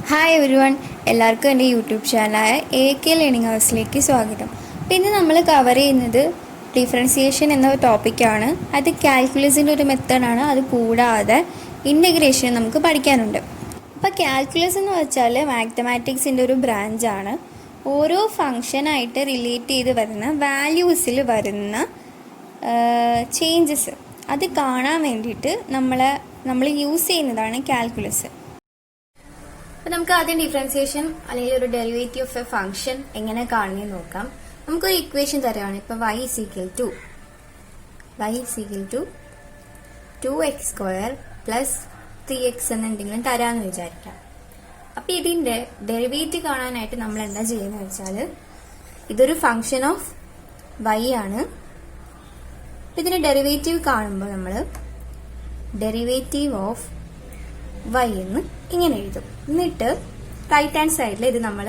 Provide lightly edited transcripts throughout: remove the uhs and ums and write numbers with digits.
Hi everyone, എല്ലാവർക്കും എൻ്റെ YouTube ചാനലായ AK learning ഹൗസിലേക്ക് സ്വാഗതം. പിന്നെ നമ്മൾ കവർ ചെയ്യുന്നത് ഡിഫറൻസിയേഷൻ എന്ന ടോപ്പിക്കാണ്. അത് കാൽക്കുലസിൻ്റെ ഒരു മെത്തേഡാണ്. അത് കൂടാതെ ഇൻ്റഗ്രേഷൻ നമുക്ക് പഠിക്കാനുണ്ട്. അപ്പോൾ കാൽക്കുലസ് എന്ന് വെച്ചാൽ മാത്തമാറ്റിക്സിൻ്റെ ഒരു ബ്രാഞ്ചാണ്. ഓരോ ഫങ്ഷനായിട്ട് റിലേറ്റ് ചെയ്ത് വരുന്ന വാല്യൂസിൽ വരുന്ന ചേഞ്ചസ് അത് കാണാൻ വേണ്ടിയിട്ട് നമ്മൾ യൂസ് ചെയ്യുന്നതാണ് കാൽക്കുലസ്. അപ്പോൾ നമുക്ക് ആദ്യം ഡിഫറൻസിയേഷൻ അല്ലെങ്കിൽ ഒരു ഡെറിവേറ്റീവ് ഓഫ് എ ഫംഗ്ഷൻ എങ്ങനെ കാണുന്നത് നോക്കാം. നമുക്കൊരു ഇക്വേഷൻ തരാണ്. ഇപ്പം y is equal to 2x² plus 3x എന്നെന്തെങ്കിലും തരാമെന്ന് വിചാരിക്കാം. അപ്പം ഇതിന്റെ ഡെറിവേറ്റീവ് കാണാനായിട്ട് നമ്മൾ എന്താ ചെയ്യുന്നത് വെച്ചാൽ, ഇതൊരു ഫംഗ്ഷൻ ഓഫ് y ആണ്. ഇതിന്റെ ഡെറിവേറ്റീവ് കാണുമ്പോൾ നമ്മൾ ഡെറിവേറ്റീവ് ഓഫ് y എന്ന് ഇങ്ങനെ എഴുതും. എന്നിട്ട് റൈറ്റ് ഹാൻഡ് സൈഡിൽ ഇത് നമ്മൾ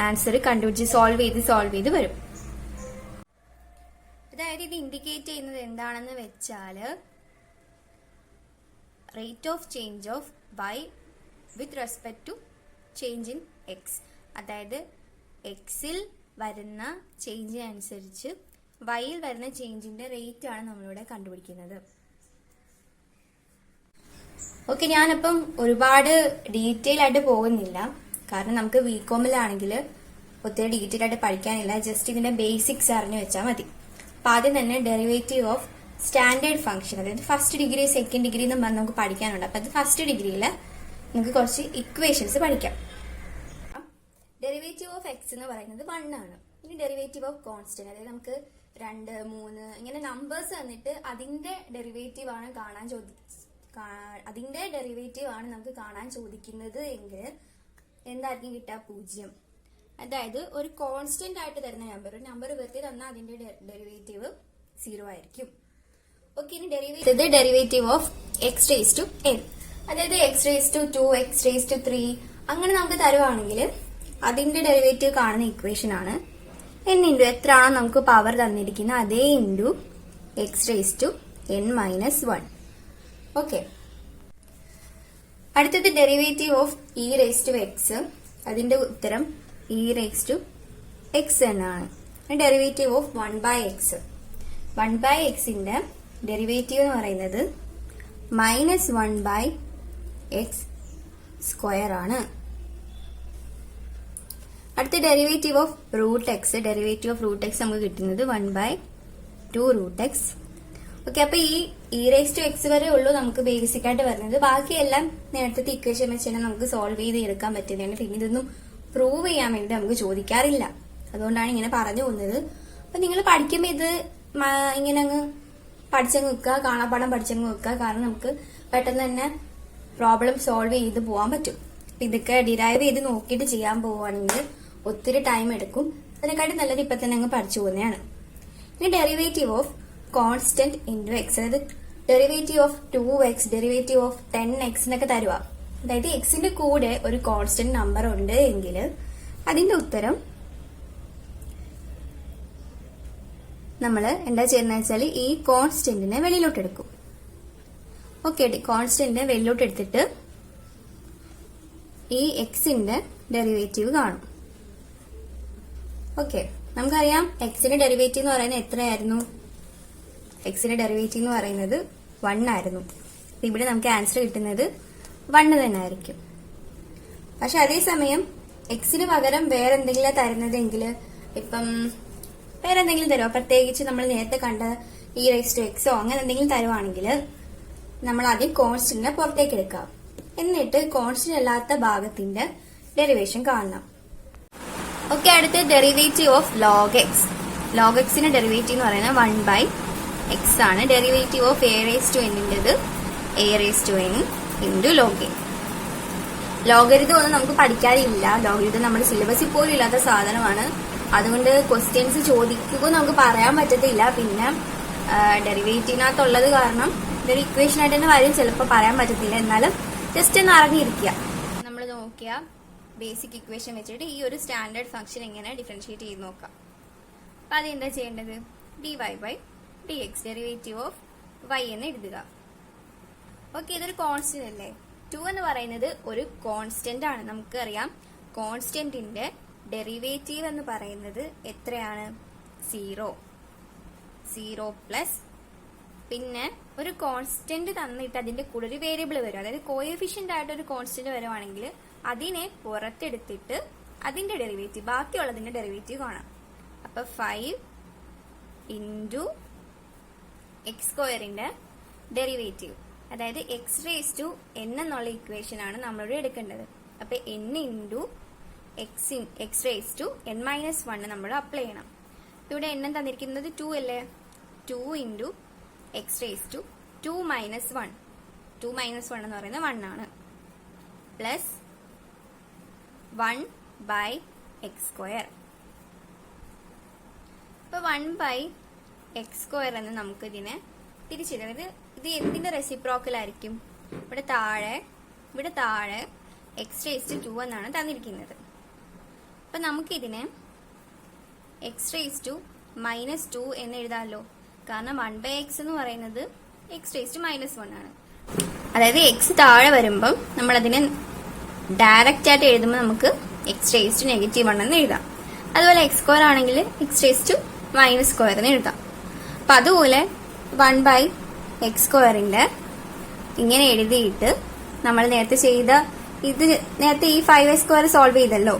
ആൻസർ കണ്ടുപിടിച്ച് സോൾവ് ചെയ്ത് വരും. അതായത് ഇത് ഇൻഡിക്കേറ്റ് ചെയ്യുന്നത് എന്താണെന്ന് വെച്ചാൽ, rate of change of y with respect to change in x. അതായത് എക്സിൽ വരുന്ന ചേഞ്ചിനനുസരിച്ച് വൈയിൽ വരുന്ന ചേഞ്ചിന്റെ റേറ്റ് ആണ് നമ്മളിവിടെ കണ്ടുപിടിക്കുന്നത്. ഓക്കെ, ഞാനിപ്പം ഒരുപാട് ഡീറ്റെയിൽ ആയിട്ട് പോകുന്നില്ല, കാരണം നമുക്ക് ബികോമിലാണെങ്കിൽ ഒത്തിരി ഡീറ്റെയിൽ ആയിട്ട് പഠിക്കാനില്ല. ജസ്റ്റ് ഇതിന്റെ ബേസിക്സ് അറിഞ്ഞു വെച്ചാൽ മതി. അപ്പൊ ആദ്യം തന്നെ ഡെറിവേറ്റീവ് ഓഫ് സ്റ്റാൻഡേർഡ് ഫംഗ്ഷൻ, അതായത് ഫസ്റ്റ് ഡിഗ്രി സെക്കൻഡ് ഡിഗ്രി എന്ന് പറഞ്ഞ് നമുക്ക് പഠിക്കാനുണ്ട്. അപ്പൊ അത് ഫസ്റ്റ് ഡിഗ്രിയിൽ നമുക്ക് കുറച്ച് ഇക്വേഷൻസ് പഠിക്കാം. ഡെറിവേറ്റീവ് ഓഫ് എക്സ് എന്ന് പറയുന്നത് 1 ആണ്. ഇനി ഡെറിവേറ്റീവ് ഓഫ് കോൺസ്റ്റന്റ്, അതായത് നമുക്ക് 2, 3 ഇങ്ങനെ നമ്പേഴ്സ് തന്നിട്ട് അതിന്റെ ഡെറിവേറ്റീവ് ആണ് നമുക്ക് കാണാൻ ചോദിക്കുന്നത് എങ്കിൽ എന്തായിരിക്കും കിട്ടുക? 0. അതായത് ഒരു കോൺസ്റ്റന്റ് ആയിട്ട് തരുന്ന ഒരു നമ്പർ വെറുതെ തന്നാൽ അതിന്റെ ഡെറിവേറ്റീവ് 0 ആയിരിക്കും. ഓക്കെ, ഇനി derivative of x raise to n, അതായത് x raise to 2, x raise to 3 അങ്ങനെ നമുക്ക് തരുവാണെങ്കിൽ അതിന്റെ ഡെറിവേറ്റീവ് കാണുന്ന ഇക്വേഷൻ ആണ് n ഇൻറ്റു എത്രയാണോ നമുക്ക് പവർ തന്നിരിക്കുന്നത് അതേ into x raise to n-1. Okay, അടുത്തത് derivative of e raise to x. അതിന്റെ ഉത്തരം ഇ റേസ് ടു എക്സ് എന്നാണ്. Derivative of 1/x. 1/xന്റെ ഡെറിവേറ്റീവ് എന്ന് പറയുന്നത് -1/x² ആണ്. അടുത്ത derivative of root x. Derivative of root x നമുക്ക് കിട്ടുന്നത് 1/2√x. ഓക്കെ, അപ്പൊ ഈ റേസ് ടു എക്സ് വരെ ഉള്ളൂ നമുക്ക് ബേസിക് ആയിട്ട് വരുന്നത്. ബാക്കിയെല്ലാം നേരത്തെ ഇക്വേഷൻ വെച്ച് തന്നെ നമുക്ക് സോൾവ് ചെയ്ത് എടുക്കാൻ പറ്റുന്നതാണ്. പിന്നെ ഇതൊന്നും പ്രൂവ് ചെയ്യാൻ വേണ്ടി നമുക്ക് ചോദിക്കാറില്ല, അതുകൊണ്ടാണ് ഇങ്ങനെ പറഞ്ഞു പോകുന്നത്. അപ്പൊ നിങ്ങൾ പഠിക്കുമ്പോൾ ഇത് ഇങ്ങനെ അങ്ങ് പഠിച്ചങ്ങ് വെക്കുക, കാണാപ്പാടം പഠിച്ചങ്ങ് വെക്കുക, കാരണം നമുക്ക് പെട്ടെന്ന് തന്നെ പ്രോബ്ലം സോൾവ് ചെയ്ത് പോകാൻ പറ്റും. അപ്പൊ ഇതൊക്കെ ഡിറൈവ് ചെയ്ത് നോക്കിയിട്ട് ചെയ്യാൻ പോവുകയാണെങ്കിൽ ഒത്തിരി ടൈം എടുക്കും. അതിനെക്കാട്ടി നല്ലത് ഇപ്പൊ തന്നെ അങ്ങ് പഠിച്ചു പോകുന്നതാണ്. ഇനി derivative of constant into x, അതായത് derivative of 2x, derivative of 10x എന്നൊക്കെ തരുക. അതായത് എക്സിന്റെ കൂടെ ഒരു കോൺസ്റ്റന്റ് നമ്പർ ഉണ്ട് എങ്കിൽ അതിന്റെ ഉത്തരം നമ്മൾ എന്താ ചെയ്യുന്നത് വെച്ചാൽ ഈ കോൺസ്റ്റന്റിനെ വെളിയിലോട്ട് എടുക്കും. ഓക്കെ, കോൺസ്റ്റന്റിനെ വെളിയിലോട്ട് എടുത്തിട്ട് ഈ എക്സിന്റെ ഡെറിവേറ്റീവ് കാണും. ഓക്കെ, നമുക്കറിയാം എക്സിന്റെ ഡെറിവേറ്റീവ് എന്ന് പറയുന്നത് എത്രയായിരുന്നു? എക്സിന്റെ ഡെറിവേറ്റീവ് എന്ന് പറയുന്നത് 1 ആയിരുന്നു. ഇവിടെ നമുക്ക് ആൻസർ കിട്ടുന്നത് 1 തന്നെ ആയിരിക്കും. പക്ഷെ അതേസമയം എക്സിന് പകരം വേറെ എന്തെങ്കിലും തരുന്നതെങ്കിൽ, ഇപ്പം വേറെ എന്തെങ്കിലും തരുമോ, പ്രത്യേകിച്ച് നമ്മൾ നേരത്തെ കണ്ട ഇ റേസ് ടു എക്സോ അങ്ങനെ എന്തെങ്കിലും തരുവാണെങ്കിൽ നമ്മൾ ആദ്യം കോൺസ്റ്റന്റിനെ പുറത്തേക്ക് എടുക്കാം. എന്നിട്ട് കോൺസ്റ്റന്റ് അല്ലാത്ത ഭാഗത്തിന്റെ ഡെറിവേഷൻ കാണണം. ഓക്കെ, അടുത്ത derivative of log x. Log എക്സിന്റെ ഡെറിവേറ്റീവ് എന്ന് പറയുന്നത് 1/x ആണ്. Derivative of a raise to n-ന്റേത് a raise to n into log n. Logarithm ഒന്നും നമുക്ക് പഠിക്കാറില്ല. ലോഗരിതം നമ്മുടെ സിലബസിൽ പോലും ഇല്ലാത്ത സാധനമാണ്. അതുകൊണ്ട് ക്വസ്റ്റ്യൻസ് ചോദിക്കുമ്പോൾ നമുക്ക് പറയാൻ പറ്റത്തില്ല. പിന്നെ ഡെറിവേറ്റീവിനകത്തുള്ളത് കാരണം ഇതൊരു ഇക്വേഷൻ ആയിട്ട് തന്നെ വരും, ചിലപ്പോൾ പറയാൻ പറ്റത്തില്ല. എന്നാലും ജസ്റ്റ് ഒന്ന് അറിഞ്ഞിരിക്കുക. നമ്മൾ നോക്കിയ ബേസിക് ഇക്വേഷൻ വെച്ചിട്ട് ഈ ഒരു സ്റ്റാൻഡേർഡ് ഫംഗ്ഷൻ എങ്ങനെ ഡിഫറൻഷിയേറ്റ് ചെയ്ത് നോക്കാം. അപ്പൊ അതെന്താ ചെയ്യേണ്ടത്? dy/dx ഡെറിവേറ്റീവ് ഓഫ് y എന്ന് എഴുതുക. ഓക്കെ, ഇതൊരു കോൺസ്റ്റന്റ് അല്ലേ? 2 എന്ന് പറയുന്നത് ഒരു കോൺസ്റ്റന്റ് ആണ്. നമുക്കറിയാം കോൺസ്റ്റന്റിന്റെ ഡെറിവേറ്റീവ് എന്ന് പറയുന്നത് എത്രയാണ്? 0 പ്ലസ് പിന്നെ ഒരു കോൺസ്റ്റന്റ് തന്നിട്ട് അതിന്റെ കൂടെ ഒരു വേരിയബിൾ വരും. അതായത് കോഎഫിഷ്യന്റ് ആയിട്ട് ഒരു കോൺസ്റ്റന്റ് വരുവാണെങ്കിൽ അതിനെ പുറത്തെടുത്തിട്ട് അതിന്റെ ഡെറിവേറ്റീവ്, ബാക്കിയുള്ളതിന്റെ ഡെറിവേറ്റീവ് കാണാം. അപ്പൊ 5 ഇൻറ്റു എക്സ് സ്ക്വയറിന്റെ ഡെറിവേറ്റീവ്, അതായത് എക്സ് റേസ് ടു എൻ എന്നുള്ള ഇക്വേഷൻ ആണ് നമ്മളിവിടെ എടുക്കേണ്ടത്. അപ്പൊ n into x raise to n minus 1 നമ്മൾ അപ്ലൈ ചെയ്യണം. ഇവിടെ എൻ തന്നിരിക്കുന്നത് 2 അല്ലേ? 2 into x raise to 2 minus 1, 2 minus 1 എന്ന് പറയുന്നത് 1 ആണ്, പ്ലസ് 1 ബൈ എക്സ് സ്ക്വയർ. ഇപ്പൊ 1 ബൈ എക്സ് സ്ക്വയർ എന്ന് നമുക്ക് ഇതിനെ തിരിച്ചിടാം. ഇത് എന്തിന്റെ റെസിപ്രോക്കൽ ആയിരിക്കും? ഇവിടെ താഴെ എക്സ് റേസ് ടു 2 എന്നാണ് തന്നിരിക്കുന്നത്. അപ്പൊ നമുക്കിതിനെ എക്സ് റേസ് ടു മൈനസ് 2 എന്ന് എഴുതാമല്ലോ. കാരണം 1 ബൈ എക്സ് എന്ന് പറയുന്നത് എക്സ് റേസ് ടു മൈനസ് 1 ആണ്. അതായത് എക്സ് താഴെ വരുമ്പം നമ്മൾ അതിനെ ഡയറക്റ്റ് ആയിട്ട് എഴുതുമ്പോൾ നമുക്ക് എക്സ് റേസ് ടു -1 എന്ന് എഴുതാം. അതുപോലെ എക്സ് സ്ക്വയർ ആണെങ്കിൽ x raise to minus square എന്ന് എഴുതാം. അപ്പൊ അതുപോലെ 1 ബൈ എക്സ് സ്ക്വയറിന്റെ ഇങ്ങനെ എഴുതിയിട്ട് നമ്മൾ നേരത്തെ നേരത്തെ ഈ 5x സ്ക്വയർ സോൾവ് ചെയ്തല്ലോ,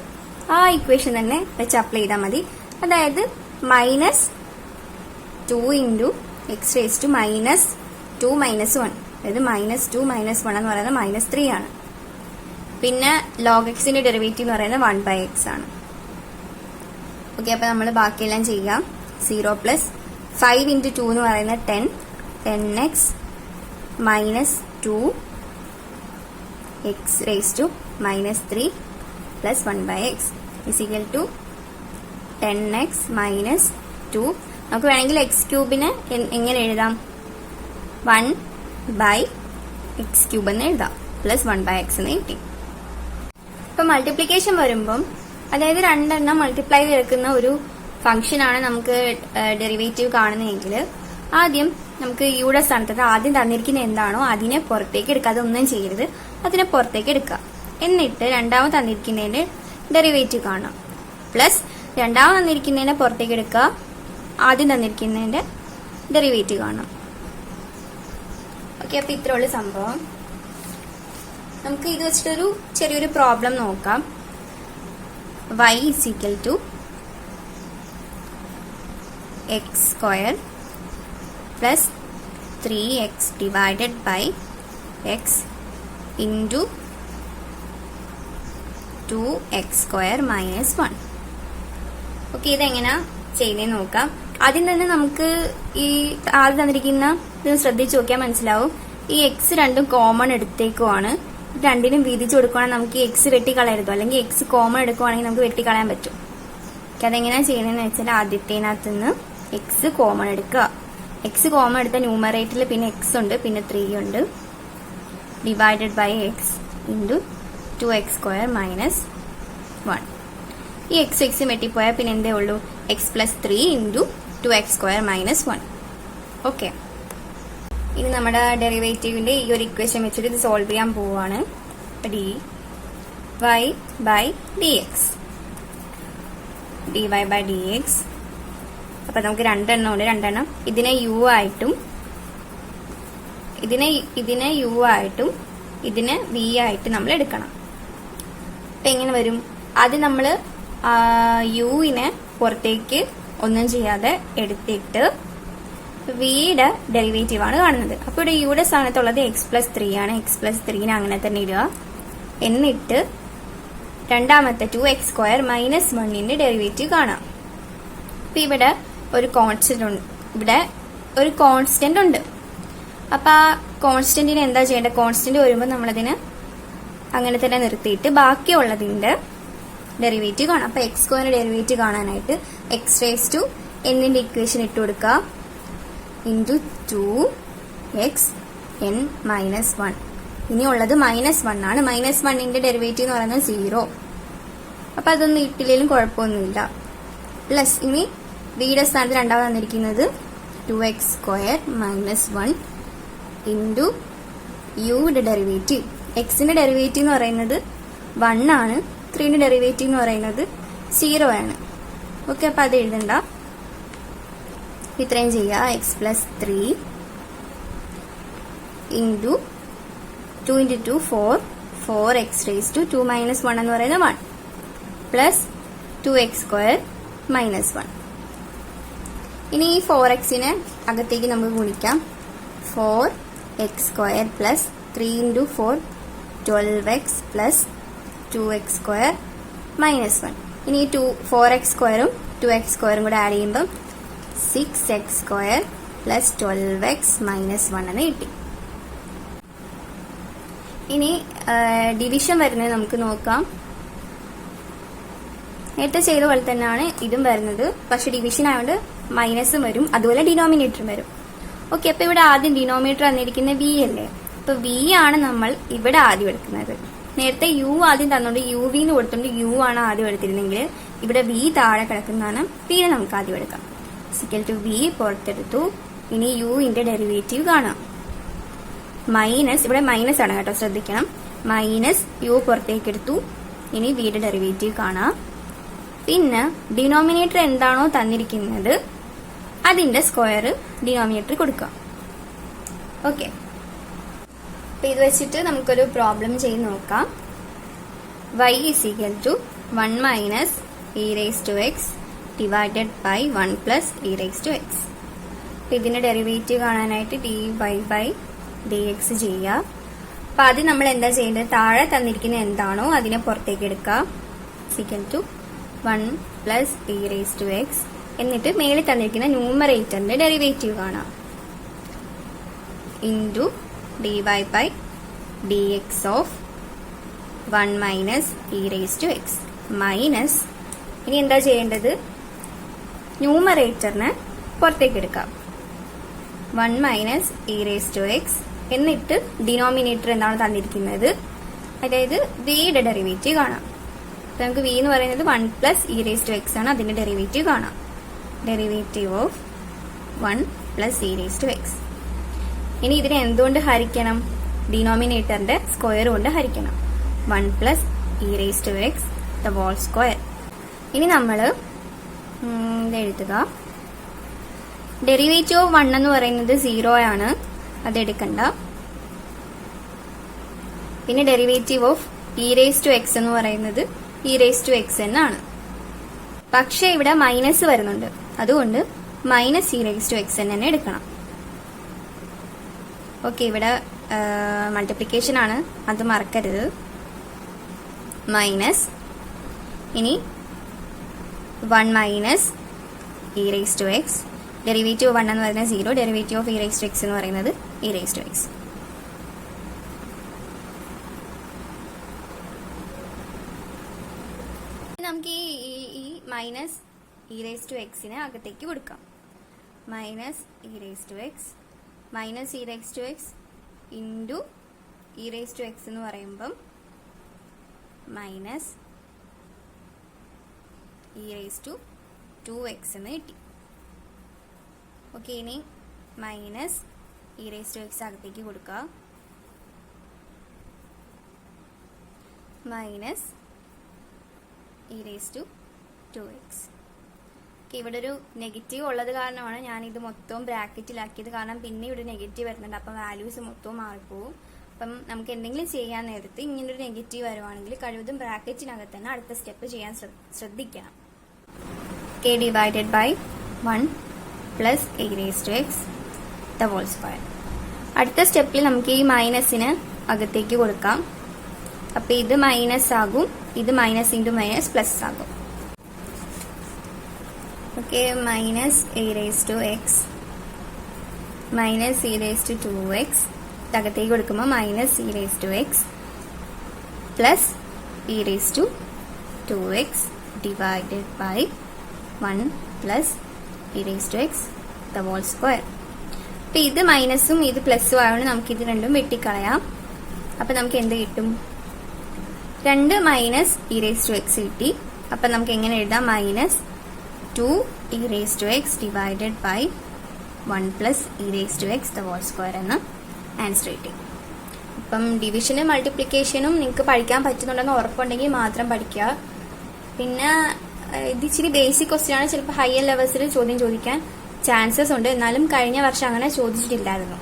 ആ ഇക്വേഷൻ തന്നെ വെച്ച് അപ്ലൈ ചെയ്താൽ മതി. അതായത് minus 2 into x raise to minus 2 minus 1, അതായത് മൈനസ് 2 മൈനസ് 1 എന്ന് പറയുന്നത് -3 ആണ്. പിന്നെ log എക്സിന്റെ ഡെറിവേറ്റീവ് എന്ന് പറയുന്നത് 1 ബൈ എക്സ് ആണ്. ഓക്കെ, അപ്പൊ നമ്മൾ ബാക്കിയെല്ലാം ചെയ്യാം. 0 പ്ലസ് 5 ഇൻറ്റു 2 എന്ന് പറയുന്നത് 10x minus 2 x raise to -3 plus 1 by x is equal to 10x minus 2. നമുക്ക് വേണമെങ്കിൽ എക്സ് ക്യൂബിനെ എങ്ങനെ എഴുതാം? 1 ബൈ എക്സ് ക്യൂബ് എന്ന് എഴുതാം, പ്ലസ് 1 ബൈ എക്സ് എന്ന് കിട്ടി. ഇപ്പൊ മൾട്ടിപ്ലിക്കേഷൻ വരുമ്പം, അതായത് രണ്ടെണ്ണം മൾട്ടിപ്ലൈ ചെയ്തെടുക്കുന്ന ഒരു ഫംഗ്ഷൻ ആണ് നമുക്ക് ഡെറിവേറ്റീവ് കാണുന്നതെങ്കിൽ ആദ്യം നമുക്ക് യുടെ സ്ഥാനത്ത് ആദ്യം തന്നിരിക്കുന്ന എന്താണോ അതിനെ പുറത്തേക്ക് എടുക്കുക. അതൊന്നും ചെയ്യരുത്, അതിനെ പുറത്തേക്ക് എടുക്കുക. എന്നിട്ട് രണ്ടാമത് തന്നിരിക്കുന്നതിന്റെ ഡെറിവേറ്റീവ് കാണാം, പ്ലസ് രണ്ടാമത് തന്നിരിക്കുന്നതിനെ പുറത്തേക്ക് എടുക്കുക, ആദ്യം തന്നിരിക്കുന്നതിന്റെ ഡെറിവേറ്റീവ് കാണാം. ഓക്കെ, അപ്പൊ ഇത്രയുള്ള സംഭവം. നമുക്ക് ഇത് വെച്ചിട്ടൊരു ചെറിയൊരു പ്രോബ്ലം നോക്കാം. y is equal to x square plus 3x divided by x into 2x square minus 1. Okay, ഇതെങ്ങനെയാ ചെയ്യുന്നതെന്ന് നോക്കാം. ആദ്യം തന്നെ നമുക്ക് ഈ ആദ്യം തന്നിരിക്കുന്ന ഇത് ശ്രദ്ധിച്ച് നോക്കിയാൽ മനസ്സിലാവും. ഈ എക്സ് രണ്ടും കോമൺ എടുത്തേക്കുവാണ്. രണ്ടിനും വീതിച്ചു കൊടുക്കുവാണെങ്കിൽ നമുക്ക് ഈ എക്സ് വെട്ടിക്കളയരുത്, അല്ലെങ്കിൽ എക്സ് കോമൺ എടുക്കുവാണെങ്കിൽ നമുക്ക് വെട്ടിക്കളയാൻ പറ്റും. അതെങ്ങനെയാ ചെയ്യുന്നതെന്ന് വെച്ചാൽ ആദ്യത്തേനകത്ത് നിന്ന് എക്സ് കോമൺ എടുക്കുക. എക്സ് കോമൺ എടുത്ത ന്യൂമറേറ്ററിൽ പിന്നെ എക്സ് ഉണ്ട്, പിന്നെ 3 ഉണ്ട്, divided by x into 2x square minus 1. ഈ എക്സ് എക്സ് വെട്ടിപ്പോയാൽ പിന്നെ എന്തേ ഉള്ളൂ? X plus 3 into 2x square minus 1. Okay, ഇനി നമ്മുടെ ഡെറിവേറ്റീവിന്റെ ഈ ഒരു ഇക്വേഷൻ വെച്ചിട്ട് ഇത് സോൾവ് ചെയ്യാൻ പോവാണ്. dy by dx, dy by dx. അപ്പൊ നമുക്ക് രണ്ടെണ്ണം ഉണ്ട്. രണ്ടെണ്ണം ഇതിനെ u ആയിട്ടും ഇതിനെ u ആയിട്ടും ഇതിനെ v ആയിട്ട് നമ്മൾ എടുക്കണം. അപ്പൊ എങ്ങനെ വരും? ആദ്യം നമ്മൾ യുവിനെ പുറത്തേക്ക് ഒന്നും ചെയ്യാതെ എടുത്തിട്ട് വിയുടെ ഡെറിവേറ്റീവ് ആണ് കാണുന്നത്. അപ്പൊ ഇവിടെ യുടെ സ്ഥാനത്തുള്ളത് എക്സ് പ്ലസ് 3 ആണ്. എക്സ് പ്ലസ് 3 അങ്ങനെ തന്നെ ഇടുക. എന്നിട്ട് രണ്ടാമത്തെ 2x സ്ക്വയർ മൈനസ് 1ന്റെ ഡെറിവേറ്റീവ് കാണാം. അപ്പൊ ഇവിടെ ഒരു കോൺസ്റ്റന്റ് ഉണ്ട്. അപ്പൊ ആ കോൺസ്റ്റന്റിന് എന്താ ചെയ്യേണ്ടത്? കോൺസ്റ്റന്റ് വരുമ്പോൾ നമ്മളതിന് അങ്ങനെ തന്നെ നിർത്തിയിട്ട് ബാക്കിയുള്ളതിന്റെ ഡെറിവേറ്റീവ് കാണാം. അപ്പൊ എക്സ് സ്ക്വയറിന്റെ ഡെറിവേറ്റീവ് കാണാനായിട്ട് എക്സ് റേസ് ടു എന്നിന്റെ ഇക്വേഷൻ ഇട്ട് കൊടുക്കുക, ഇൻറ്റു 2x n മൈനസ് 1. ഇനിയുള്ളത് -1 ആണ്. -1ന്റെ ഡെറിവേറ്റീവ് എന്ന് പറയുന്നത് 0. അപ്പൊ അതൊന്നും ഇട്ടില്ലെങ്കിലും കുഴപ്പമൊന്നുമില്ല. പ്ലസ് ഇനി വിയുടെ സ്ഥാനത്ത് രണ്ടാമത് തന്നിരിക്കുന്നത് 2x സ്ക്വയർ മൈനസ് 1 ഇൻറ്റു യുടെ ഡെറിവേറ്റീവ്. എക്സിന്റെ ഡെറിവേറ്റീവ് എന്ന് പറയുന്നത് 1 ആണ്, 3ന്റെ ഡെറിവേറ്റീവ് എന്ന് പറയുന്നത് 0 ആണ്. ഓക്കെ, അപ്പൊ അത് എഴുതണ്ട. ഇത്രയും ചെയ്യുക. X plus 3 into 2 into 2 4, 4x raise to 2 minus 1 എന്ന് പറയുന്നത് 1 പ്ലസ് 2x സ്ക്വയർ മൈനസ് 1. ഇനി ഈ 4xനെ അകത്തേക്ക് നമുക്ക് ഗുണിക്കാം. 4x square plus 3 into 4 12x plus 2x square minus 1. ഇനി 4x സ്ക്വയറും 2x സ്ക്വയറും കൂടെ ആഡ് ചെയ്യുമ്പം 6x square plus 12x minus 1 എന്ന് കിട്ടി. ഇനി ഡിവിഷൻ വരുന്നത് നമുക്ക് നോക്കാം. നേരത്തെ ചെയ്ത പോലെ തന്നെയാണ് ഇതും വരുന്നത്, പക്ഷെ ഡിവിഷൻ ആയതുകൊണ്ട് മൈനസും വരും, അതുപോലെ ഡിനോമിനേറ്ററും വരും. ഓക്കെ, അപ്പൊ ഇവിടെ ആദ്യം ഡിനോമിനേറ്റർ തന്നിരിക്കുന്ന വി അല്ലേ, അപ്പൊ വി ആണ് നമ്മൾ ഇവിടെ ആദ്യം എടുക്കുന്നത്. നേരത്തെ യു ആദ്യം തന്നുകൊണ്ട് യു വിന്ന് കൊടുത്തുകൊണ്ട് യു ആണ് ആദ്യം എടുത്തിരുന്നെങ്കിൽ ഇവിടെ വി താഴെ കിടക്കുന്നതാണ്, പിന്നെ നമുക്ക് ആദ്യം എടുക്കാം. സിക്കൽ ടു വി പുറത്തെടുത്തു. ഇനി യുവിന്റെ ഡെറിവേറ്റീവ് കാണാം. മൈനസ്, ഇവിടെ മൈനസ് ആണ് കേട്ടോ, ശ്രദ്ധിക്കണം. മൈനസ് യു പുറത്തേക്ക് എടുത്തു. ഇനി വിയുടെ ഡെറിവേറ്റീവ് കാണാം. പിന്നെ ഡിനോമിനേറ്റർ എന്താണോ തന്നിരിക്കുന്നത് അതിന്റെ സ്ക്വയർ ഡിനോമിനേറ്റർ കൊടുക്കാം. ഓക്കെ, അപ്പൊ ഇത് വെച്ചിട്ട് നമുക്കൊരു പ്രോബ്ലം ചെയ്ത് നോക്കാം. y is equal to 1 minus e raised to x divided by 1 plus e raised to x. അപ്പൊ ഇതിന്റെ ഡെറിവേറ്റീവ് കാണാനായിട്ട് dy by dx ചെയ്യുക. അപ്പൊ ആദ്യം നമ്മൾ എന്താ ചെയ്യേണ്ടത്, താഴെ തന്നിരിക്കുന്ന എന്താണോ അതിനെ പുറത്തേക്ക് എടുക്കാം. Equal to 1 plus e raised to x. എന്നിട്ട് മേളിൽ തന്നിരിക്കുന്ന ന്യൂമറേറ്ററിന്റെ ഡെറിവേറ്റീവ് കാണാം. Into dy by dx of 1 minus e raised to x minus, ഇനി എന്താ ചെയ്യേണ്ടത്, ന്യൂമറേറ്ററിനെ പുറത്തേക്ക് എടുക്കാം. 1 minus e raised to x. എന്നിട്ട് ഡിനോമിനേറ്റർ എന്താണ് തന്നിരിക്കുന്നത്, അതായത് വിയുടെ ഡെറിവേറ്റീവ് കാണാം. അപ്പൊ നമുക്ക് വി എന്ന് പറയുന്നത് 1 plus e raised to x ആണ്, അതിന്റെ ഡെറിവേറ്റീവ് കാണാം. Derivative of 1 plus e raised to x. ഇനി ഇതിനെ എന്തുകൊണ്ട് ഹരിക്കണം, ഡിനോമിനേറ്ററിന്റെ സ്ക്വയർ കൊണ്ട് ഹരിക്കണം. 1 plus e raised to x the whole square. ഇനി നമ്മൾ എഴുതുക. ഡെറിവേറ്റീവ് ഓഫ് 1 എന്ന് പറയുന്നത് 0 ആണ്, അതെടുക്കണ്ട. പിന്നെ derivative of e raised to x എന്ന് പറയുന്നത് e raised to x എന്നാണ്. പക്ഷെ ഇവിടെ മൈനസ് വരുന്നുണ്ട്, അതുകൊണ്ട് minus e raised to x തന്നെ എടുക്കണം. ഓക്കെ, ഇവിടെ മൾട്ടിപ്ലിക്കേഷൻ ആണ്, അത് മറക്കരുത്. മൈനസ്, ഇനി 1 minus e raised to x. Derivative 1 എന്ന് പറയുന്നത് 0, derivative of e raised to x എന്ന് പറയുന്നത് e raised to x. നമുക്ക് ഈ minus e raised to x നെ അകത്തേക്ക് കൊടുക്കാം. Minus e raised to x minus e raised to x into e raised to x എന്ന് പറയുമ്പം minus e raised to 2x എന്ന് കിട്ടി. ഓക്കെ, ഇനി minus e raised to x അകത്തേക്ക് കൊടുക്കുക. Minus e raised to 2x. ഇവിടെ ഒരു negative ഉള്ളത് കാരണമാണ് ഞാൻ ഇത് മൊത്തവും ബ്രാക്കറ്റിലാക്കിയത്, കാരണം പിന്നെ ഇവിടെ നെഗറ്റീവ് വരുന്നുണ്ട്, അപ്പം വാല്യൂസ് മൊത്തവും മാറിപ്പോവും. അപ്പം നമുക്ക് എന്തെങ്കിലും ചെയ്യാൻ നേരത്ത് ഇങ്ങനൊരു നെഗറ്റീവ് വരുവാണെങ്കിൽ കഴിവതും ബ്രാക്കറ്റിനകത്ത് തന്നെ അടുത്ത സ്റ്റെപ്പ് ചെയ്യാൻ ശ്രദ്ധിക്കണം. k divided by 1 plus e raised to x the whole square. അടുത്ത സ്റ്റെപ്പിൽ നമുക്ക് ഈ മൈനസിന് അകത്തേക്ക് കൊടുക്കാം. അപ്പൊ ഇത് മൈനസ് ആകും, ഇത് മൈനസ് ഇൻറ്റു മൈനസ് പ്ലസ് ആകും. Okay, minus e raised to x minus e raised to 2x അകത്തേക്ക് കൊടുക്കുമ്പോൾ minus e raised to x plus e raised to 2x divided by 1 plus e raised to x the whole square. അപ്പൊ ഇത് മൈനസും ഇത് പ്ലസും ആയതുകൊണ്ട് നമുക്ക് ഇത് രണ്ടും വെട്ടിക്കളയാം. അപ്പൊ നമുക്ക് എന്ത് കിട്ടും, 2 minus e raised to x കിട്ടി. അപ്പൊ നമുക്ക് എങ്ങനെ എഴുതാം, minus 2 e raised to x divided by 1 plus e raised to x the whole square എന്ന ആൻസർ കിട്ടി. അപ്പം ഡിവിഷനും മൾട്ടിപ്ലിക്കേഷനും നിങ്ങൾക്ക് പഠിക്കാൻ പറ്റുന്നുണ്ടെന്ന് ഉറപ്പുണ്ടെങ്കിൽ മാത്രം പഠിക്കുക. പിന്നെ ഇത് ഇച്ചിരി ബേസിക് ക്വസ്റ്റ്യൻ ആണ്, ചിലപ്പോൾ ഹയർ ലെവൽസിൽ ചോദ്യം ചോദിക്കാൻ ചാൻസസ് ഉണ്ട്. എന്നാലും കഴിഞ്ഞ വർഷം അങ്ങനെ ചോദിച്ചിട്ടില്ലായിരുന്നു.